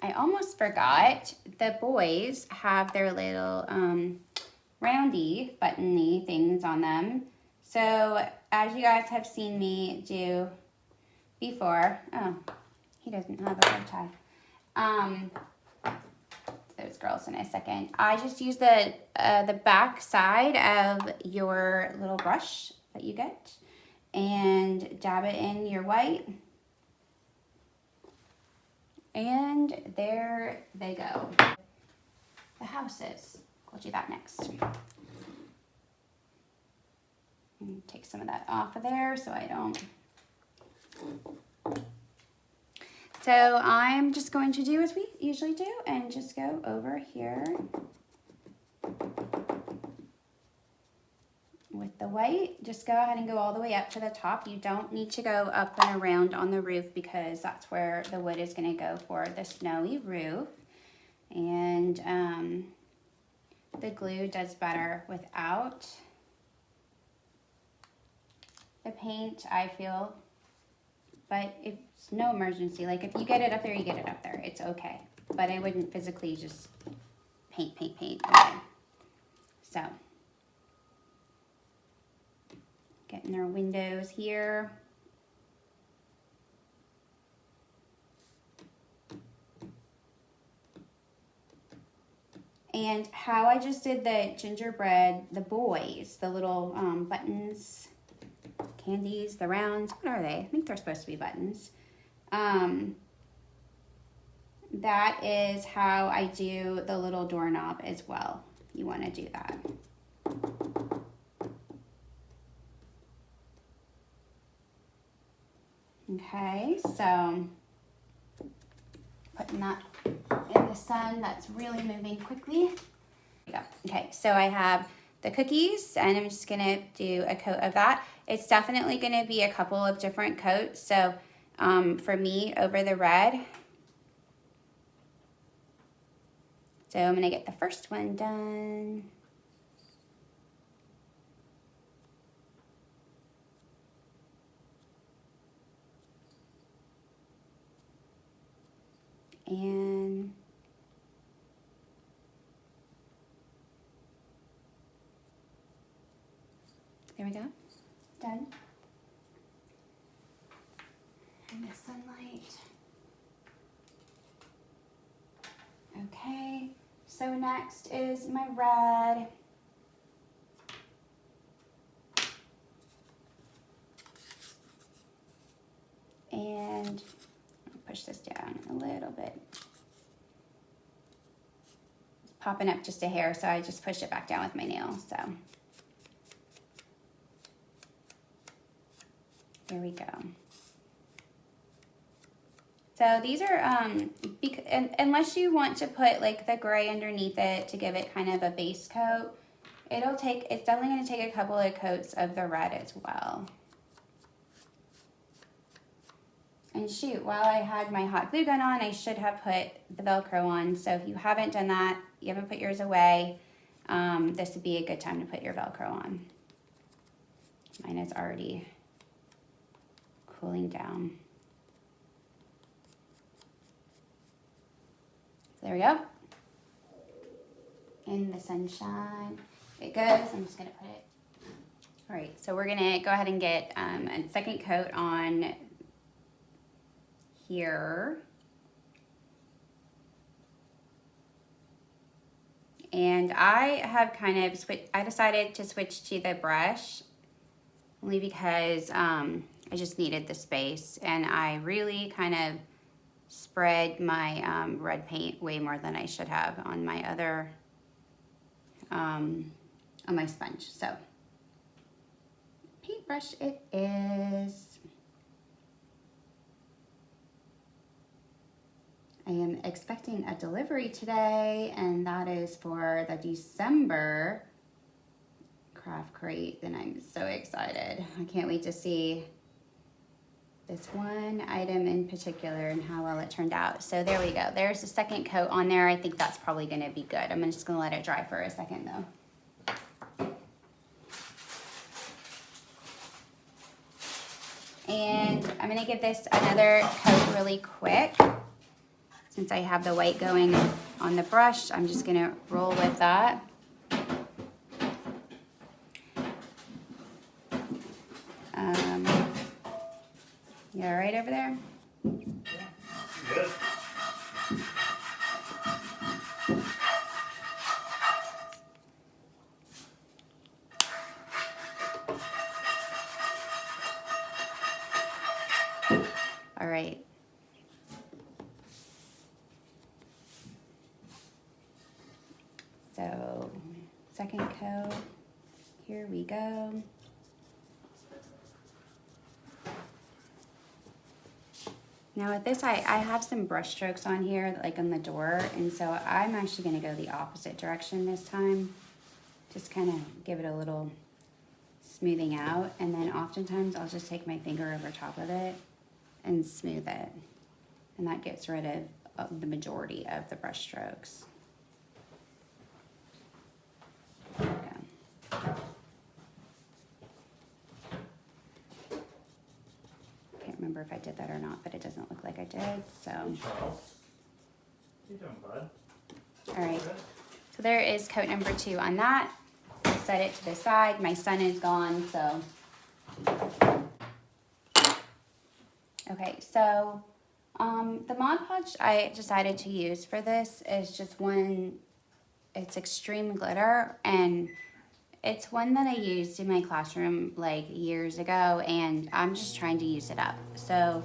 I almost forgot, the boys have their little roundy, buttony things on them. So as you guys have seen me do before, oh, he doesn't have a bow tie. Those girls in a second. I just use the back side of your little brush that you get and dab it in your white. And there they go. The houses. We'll do that next. And take some of that off of there so I don't. So I'm just going to do as we usually do and just go over here with the white. Just go ahead and go all the way up to the top. You don't need to go up and around on the roof because that's where the wood is going to go for the snowy roof. And the glue does better without the paint, I feel. But it's no emergency. Like, if you get it up there, you get it up there. It's okay. But I wouldn't physically just paint. Okay. So, getting our windows here. And how I just did the gingerbread, the boys, the little buttons, candies, the rounds, what are they? I think they're supposed to be buttons. That is how I do the little doorknob as well. You want to do that. Okay, so putting that in the sun, that's really moving quickly. Okay, so I have the cookies and I'm just gonna do a coat of that. It's definitely gonna be a couple of different coats. So for me, over the red. So I'm gonna get the first one done. And there we go, done. In the sunlight. Okay, so next is my red. And I'll push this down a little bit. It's popping up just a hair, so I just pushed it back down with my nail, so. There we go. So these are, unless you want to put like the gray underneath it to give it kind of a base coat, it's definitely going to take a couple of coats of the red as well. And shoot, while I had my hot glue gun on, I should have put the Velcro on. So if you haven't done that, you haven't put yours away, this would be a good time to put your Velcro on. Mine is already cooling down. There we go. In the sunshine. It goes. I'm just going to put it. All right, so we're going to go ahead and get a second coat on here. And I have kind of I decided to switch to the brush only because I just needed the space, and I really kind of spread my red paint way more than I should have on my other, on my sponge. So, paintbrush it is. I am expecting a delivery today, and that is for the December craft crate, and I'm so excited. I can't wait to see this one item in particular and how well it turned out. So there we go. There's the second coat on there. I think that's probably going to be good. I'm just going to let it dry for a second though. And I'm going to give this another coat really quick. Since I have the white going on the brush, I'm just gonna roll with that. You all right over there? Good. All right. So, second coat, here we go. Now with this, I have some brush strokes on here, like on the door, and so I'm actually gonna go the opposite direction this time. Just kind of give it a little smoothing out, and then oftentimes I'll just take my finger over top of it and smooth it. And that gets rid of the majority of the brush strokes. There we go. Can't remember if I did that or not, but it doesn't look like I did, so. Charles, how you doing, bud? All right, Good. so there is coat number 2 on that. Set it to the side. My son is gone, so. Okay, so the Mod Podge I decided to use for this is just one, it's Extreme Glitter, and it's one that I used in my classroom like years ago, and I'm just trying to use it up. So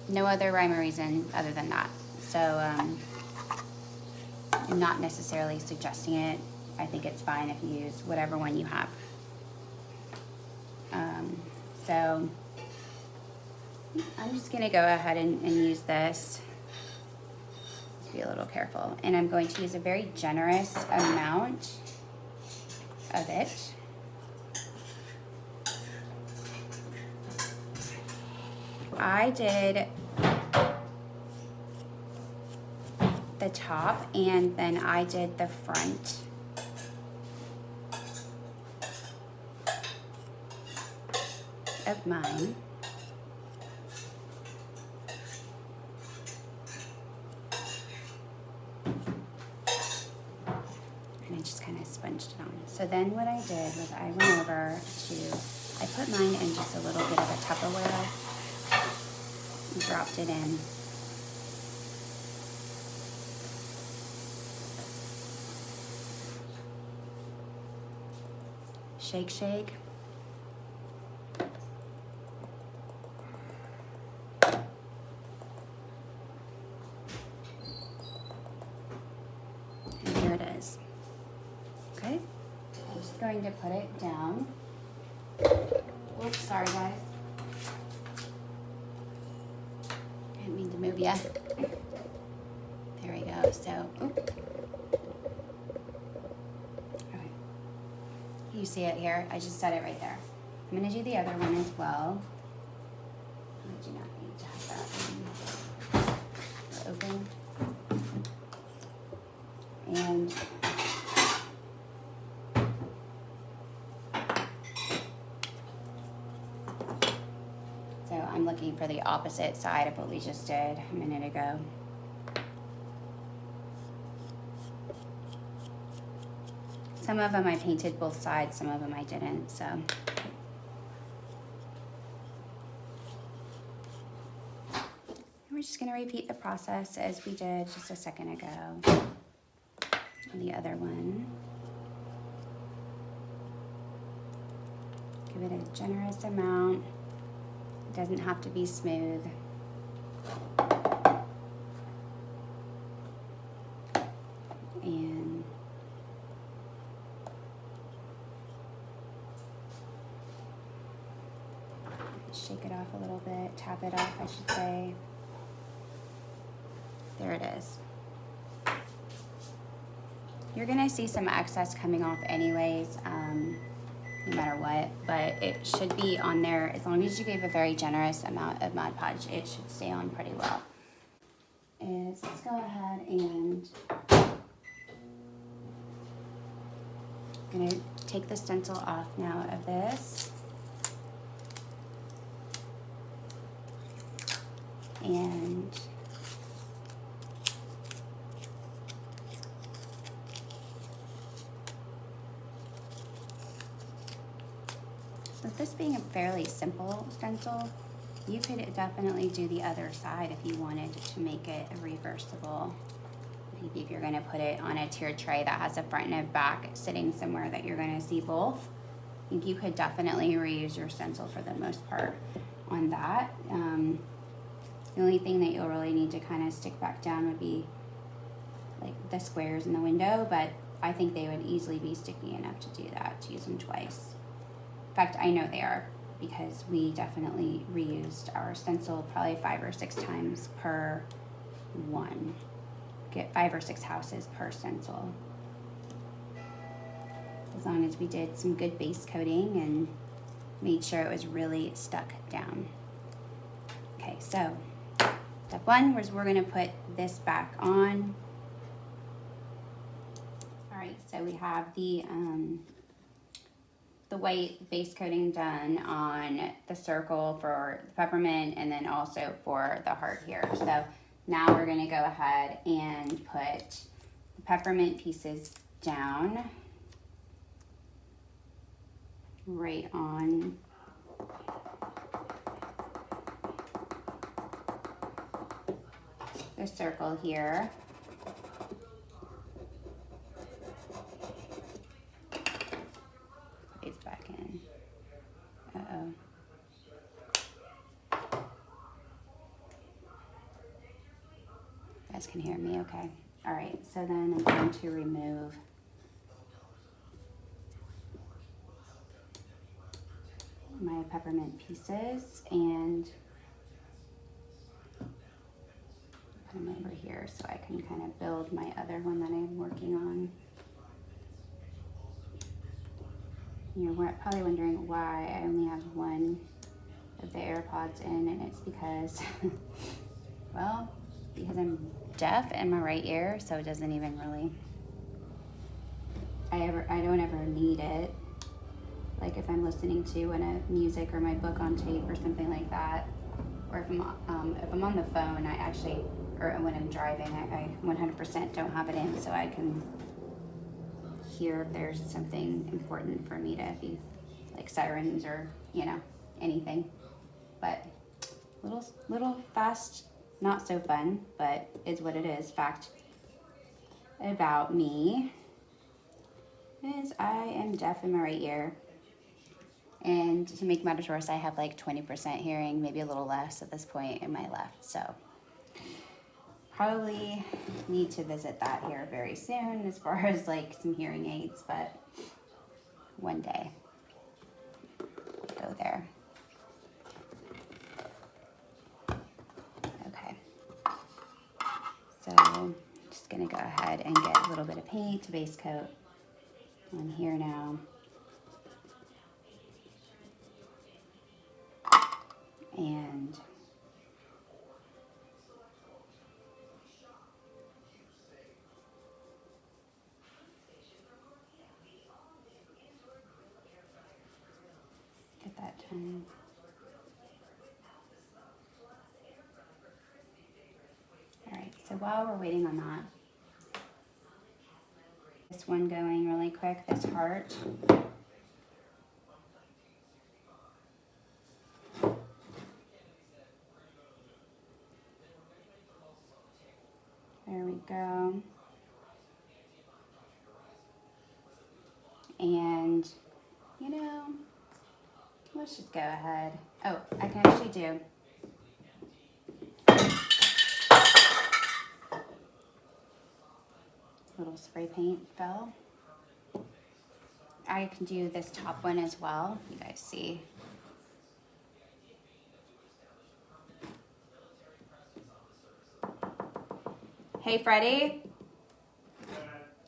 no other rhyme or reason other than that. So I'm not necessarily suggesting it. I think it's fine if you use whatever one you have. So I'm just gonna go ahead and use this. Just be a little careful. And I'm going to use a very generous amount of it. I did the top and then I did the front. Of mine. And I just kind of sponged it on. So then what I did was I went over to, I put mine in just a little bit of a Tupperware and dropped it in. Shake, shake. And here it is. Okay, I'm just going to put it down. Oops, sorry guys. Didn't mean to move ya. There we go, so, oop. Alright. You see it here? I just set it right there. I'm gonna do the other one as well. I do not need to have that one open. And so I'm looking for the opposite side of what we just did a minute ago. Some of them I painted both sides, some of them I didn't, so. And we're just gonna repeat the process as we did just a second ago on the other one. Give it a generous amount. It doesn't have to be smooth. And shake it off a little bit, tap it off, I should say. There it is. You're gonna see some excess coming off anyways, no matter what, but it should be on there as long as you gave a very generous amount of Mod Podge, it should stay on pretty well. Let's go ahead and I'm gonna take the stencil off now of this. And with this being a fairly simple stencil, you could definitely do the other side if you wanted to make it reversible. Maybe if you're going to put it on a tiered tray that has a front and a back sitting somewhere that you're going to see both, I think you could definitely reuse your stencil for the most part on that. The only thing that you'll really need to kind of stick back down would be like the squares in the window, but I think they would easily be sticky enough to do that, to use them twice. In fact, I know they are, because we definitely reused our stencil probably 5 or 6 times per one. Get 5 or 6 houses per stencil. As long as we did some good base coating and made sure it was really stuck down. Okay, so step 1 was we're gonna put this back on. All right, so we have the white base coating done on the circle for the peppermint and then also for the heart here. So now we're gonna go ahead and put the peppermint pieces down right on the circle here. It's back in. Uh-oh. You guys can hear me okay. All right, so then I'm going to remove my peppermint pieces and put them over here so I can kind of build my other one that I'm working on. You're probably wondering why I only have one of the AirPods in, and it's because, well, because I'm deaf in my right ear, so it doesn't even really, I don't ever need it. Like if I'm listening to music or my book on tape or something like that, or if I'm on the phone, I actually, or when I'm driving, I 100% don't have it in, so I can hear if there's something important for me to be, like sirens or, you know, anything. But little fast, not so fun, but it's what it is. Fact about me is I am deaf in my right ear. And to make matters worse, I have like 20% hearing, maybe a little less at this point in my left. So probably need to visit that here very soon as far as like some hearing aids, but one day go there. Okay. So I'm just gonna go ahead and get a little bit of paint to base coat on here now. And get that done. All right, so while we're waiting on that, this one going really quick, this heart. There we go. And, you know, let's just go ahead. Oh, I can actually do. Little spray paint fell. I can do this top one as well. You guys see. Hey, Freddie.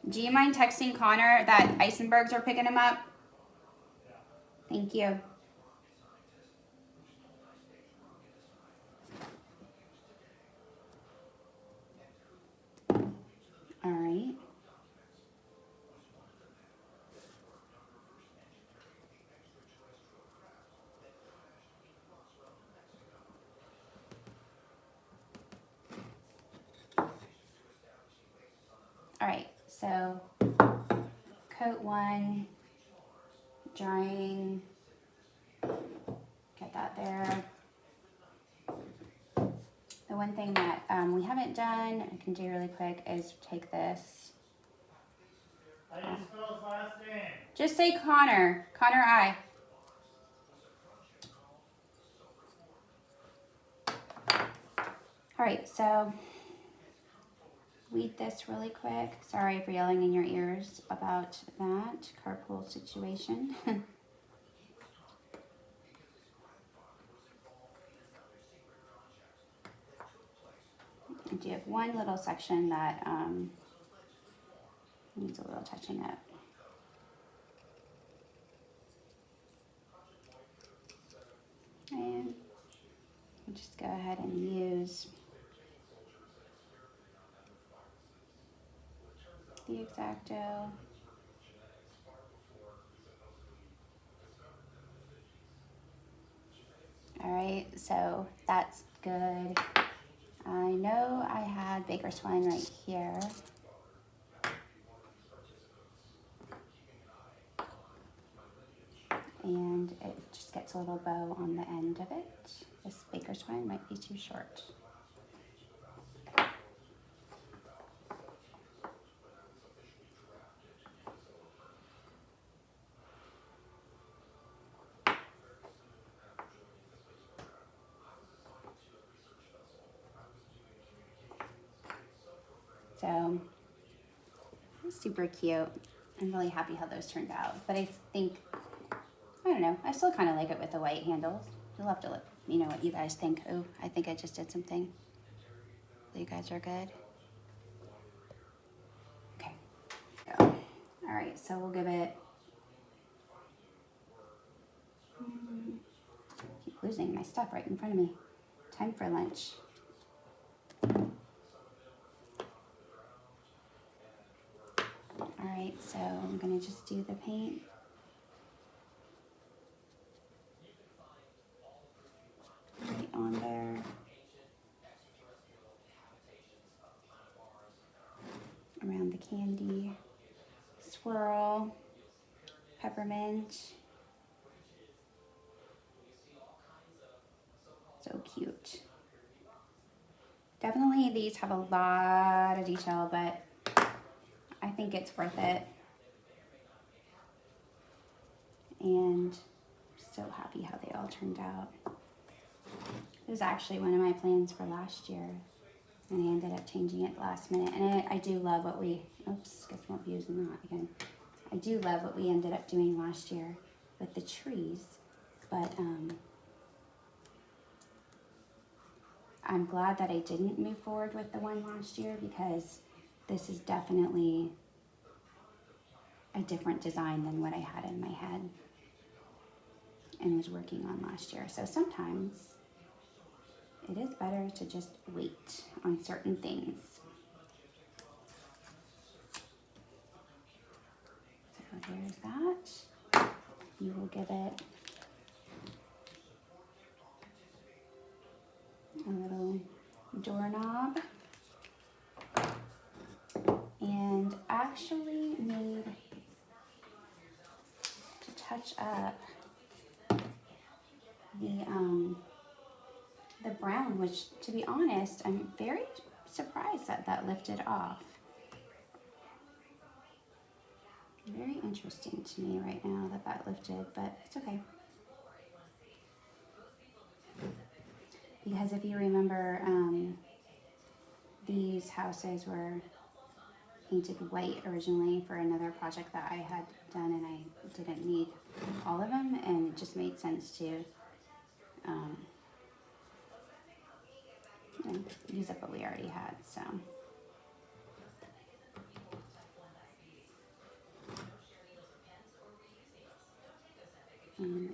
Do you mind texting Connor that Eisenbergs are picking him up? Thank you. All right. So coat one, drying, get that there. The one thing that we haven't done, I can do really quick, is take this. How do you spell his last name? Just say Connor. Connor I. All right, so weed this really quick. Sorry for yelling in your ears about that carpool situation. I do have one little section that needs a little touching up. And we'll just go ahead and use the X-Acto. All right, so that's good. I know I had Baker's Twine right here. And it just gets a little bow on the end of it. This Baker's Twine might be too short. So, super cute. I'm really happy how those turned out. But I think, I don't know, I still kind of like it with the white handles. You'll have to let me know what you guys think. Oh, I think I just did something. You guys are good? Okay. So, all right, so we'll give it, keep losing my stuff right in front of me. Time for lunch. All right, so I'm gonna just do the paint. Right on there. Around the candy. Swirl. Peppermint. So cute. Definitely these have a lot of detail, but I think it's worth it. And so happy how they all turned out. It was actually one of my plans for last year, and I ended up changing it last minute. And I do love what we, oops, guess we won't be using that again. I do love what we ended up doing last year with the trees, but I'm glad that I didn't move forward with the one last year, because this is definitely a different design than what I had in my head and was working on last year. So sometimes it is better to just wait on certain things. So there's that. You will give it a little doorknob, and actually need to touch up the brown, which, to be honest, I'm very surprised that that lifted off. Very interesting to me right now that that lifted, but it's okay. Because if you remember, these houses were painted white originally for another project that I had done, and I didn't need all of them, and it just made sense to you know, use up what we already had. So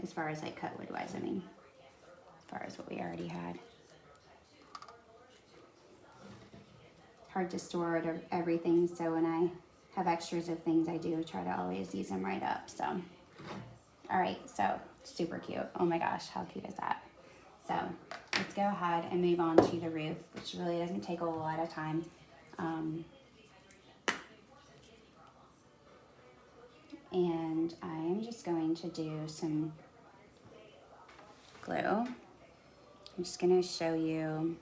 as far as like cut wood wise, I mean, as far as what we already had. Hard to store everything, so when I have extras of things, I do try to always use them right up. So, all right, so super cute. Oh my gosh, how cute is that? So let's go ahead and move on to the roof, which really doesn't take a lot of time. And I am just going to do some glue. I'm just going to show you.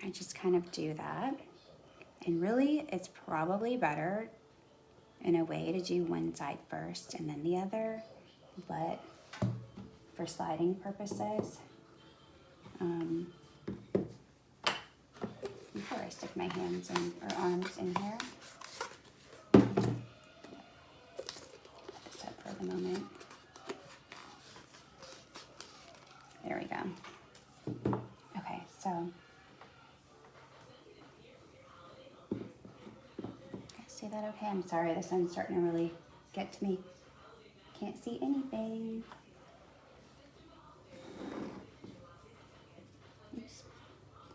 I just kind of do that. And really, it's probably better in a way to do one side first and then the other. But for sliding purposes, before I stick my hands in, or arms in here, put this up for the moment. There we go. Okay, so see that okay? I'm sorry, the sun's starting to really get to me. Can't see anything. Oops.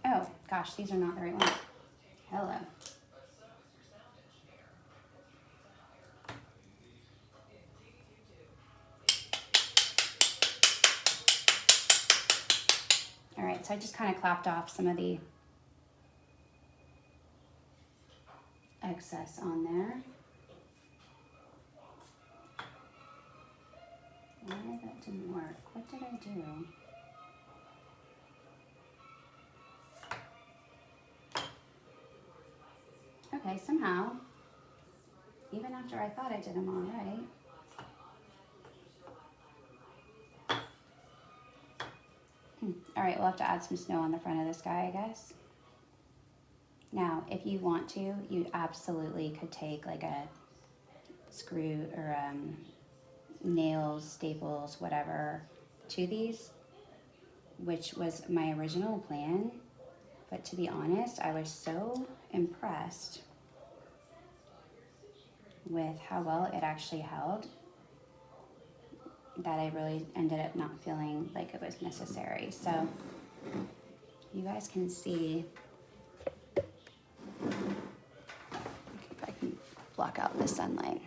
Oh, gosh, these are not the right ones. Hello. All right, so I just kind of clapped off some of the excess on there. Why that didn't work? What did I do? Okay, somehow, even after I thought I did them all right, all right, we'll have to add some snow on the front of this guy, I guess. Now, if you want to, you absolutely could take like a screw or nails, staples, whatever, to these, which was my original plan. But to be honest, I was so impressed with how well it actually held that I really ended up not feeling like it was necessary. So you guys can see, if I can block out the sunlight.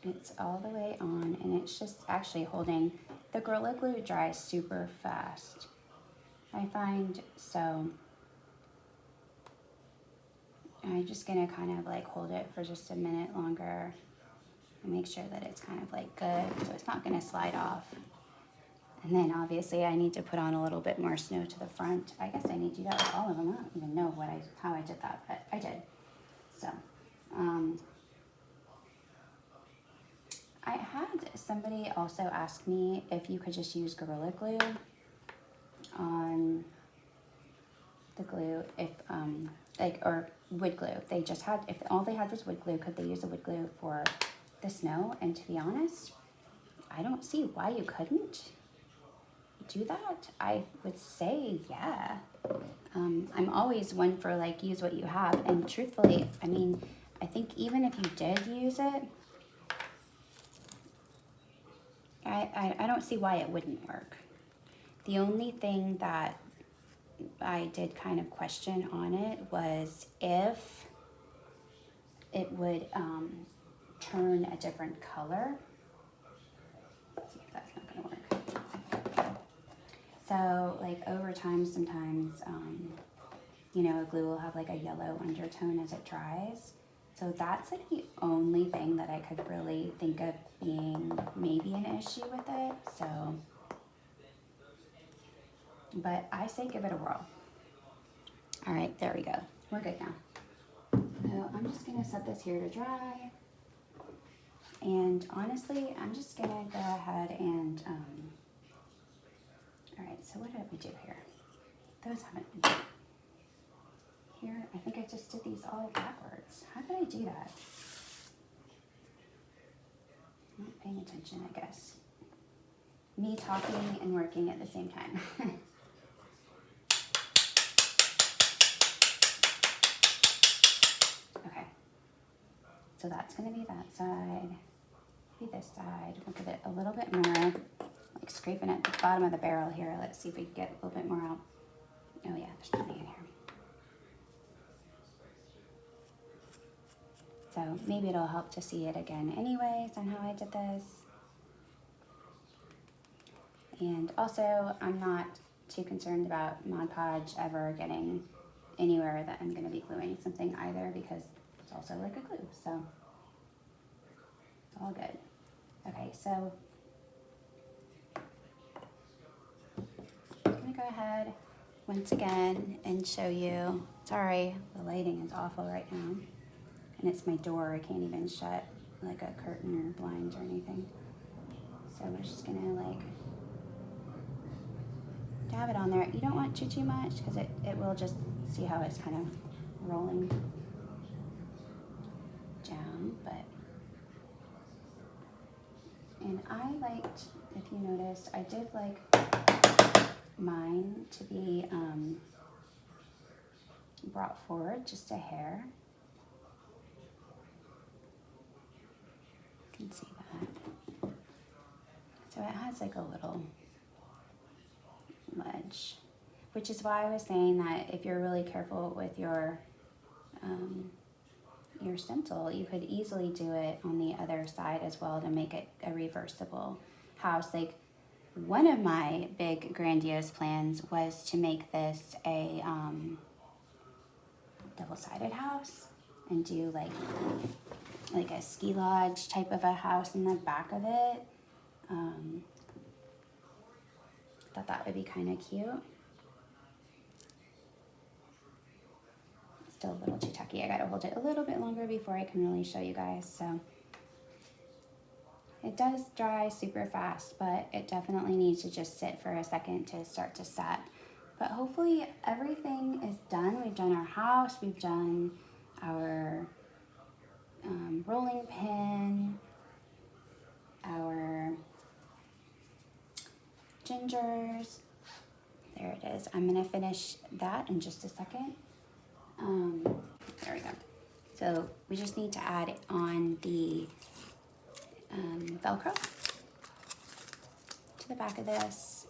It's all the way on, and it's just actually holding. The Gorilla Glue dries super fast, I find, so I'm just gonna kind of like hold it for just a minute longer and make sure that it's kind of like good, so it's not gonna slide off. And then obviously I need to put on a little bit more snow to the front. I guess I need to do that with all of them. I don't even know how I did that, but I did. So, I had somebody also ask me if you could just use Gorilla Glue on the glue, if or wood glue. They just had, if all they had was wood glue, could they use the wood glue for the snow? And to be honest, I don't see why you couldn't do that. I would say, yeah. I'm always one for like, use what you have. And truthfully, I mean, I think even if you did use it, I don't see why it wouldn't work. The only thing that I did kind of question on it was if it would turn a different color. Let's see if that's not gonna work. So like over time, sometimes, you know, a glue will have like a yellow undertone as it dries. So that's like the only thing that I could really think of being maybe an issue with it. So, but I say give it a whirl. All right, there we go. We're good now. So I'm just gonna set this here to dry. And honestly, I'm just gonna go ahead and, all right, so what did we do here? Those haven't been done. Here, I think I just did these all backwards. How did I do that? Not paying attention, I guess. Me talking and working at the same time. Okay. So that's gonna be that side, be this side. We'll give it a little bit more, like scraping at the bottom of the barrel here. Let's see if we can get a little bit more out. Oh yeah, there's plenty in here. So maybe it'll help to see it again anyways on how I did this. And also, I'm not too concerned about Mod Podge ever getting anywhere that I'm gonna be gluing something either, because it's also like a glue, so it's all good. Okay, so I'm gonna go ahead once again and show you. Sorry, the lighting is awful right now, and it's my door. I can't even shut like a curtain or blinds or anything. So we're just gonna like dab it on there. You don't want too much, because it will just, see how it's kind of rolling down, but, and I liked, if you noticed, I did like mine to be brought forward just a hair. You can see that. So it has like a little ledge, which is why I was saying that if you're really careful with your stencil, you could easily do it on the other side as well to make it a reversible house. Like, one of my big grandiose plans was to make this a double-sided house and do like a ski lodge type of a house in the back of it. Thought that would be kind of cute. Still a little too tucky. I gotta hold it a little bit longer before I can really show you guys. So it does dry super fast, but it definitely needs to just sit for a second to start to set. But hopefully everything is done. We've done our house, we've done our rolling pin, our gingers. There it is. I'm gonna finish that in just a second. There we go. So we just need to add on the Velcro to the back of this,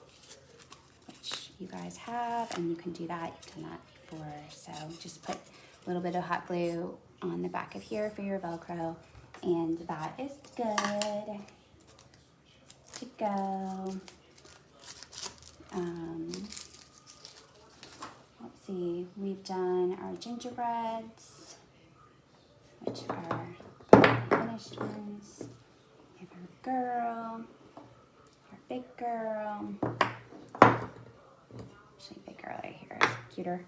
which you guys have, and you can do that. You've done that before. So just put a little bit of hot glue on the back of here for your Velcro, and that is good to go. Let's see, we've done our gingerbreads, which are the finished ones. We have our girl, our big girl. Actually, big girl right here is cuter.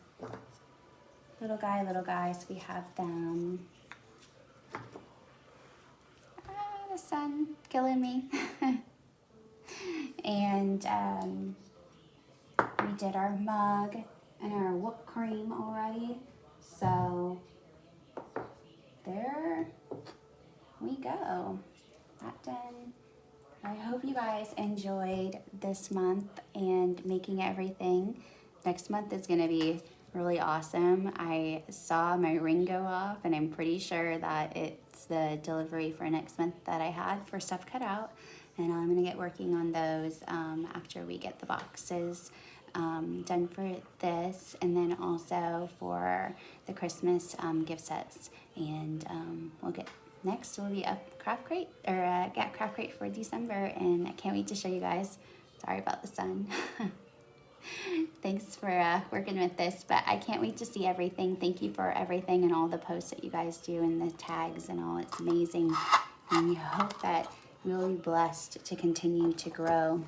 Little guy, so we have them. The sun killing me. And we did our mug and our whipped cream already. So there we go. That done. I hope you guys enjoyed this month and making everything. Next month is going to be really awesome. I saw my ring go off, and I'm pretty sure that it's the delivery for next month that I had for stuff cut out. And I'm going to get working on those after we get the boxes done for this, and then also for the Christmas gift sets. And we'll get next will be a craft crate, or get craft crate for December, and I can't wait to show you guys. Sorry about the sun. Thanks for working with this, but I can't wait to see everything. Thank you for everything and all the posts that you guys do and the tags and all. It's amazing, and we hope that we'll be blessed to continue to grow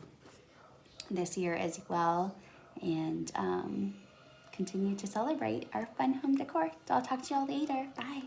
this year as well, and continue to celebrate our fun home decor. So I'll talk to y'all later. Bye.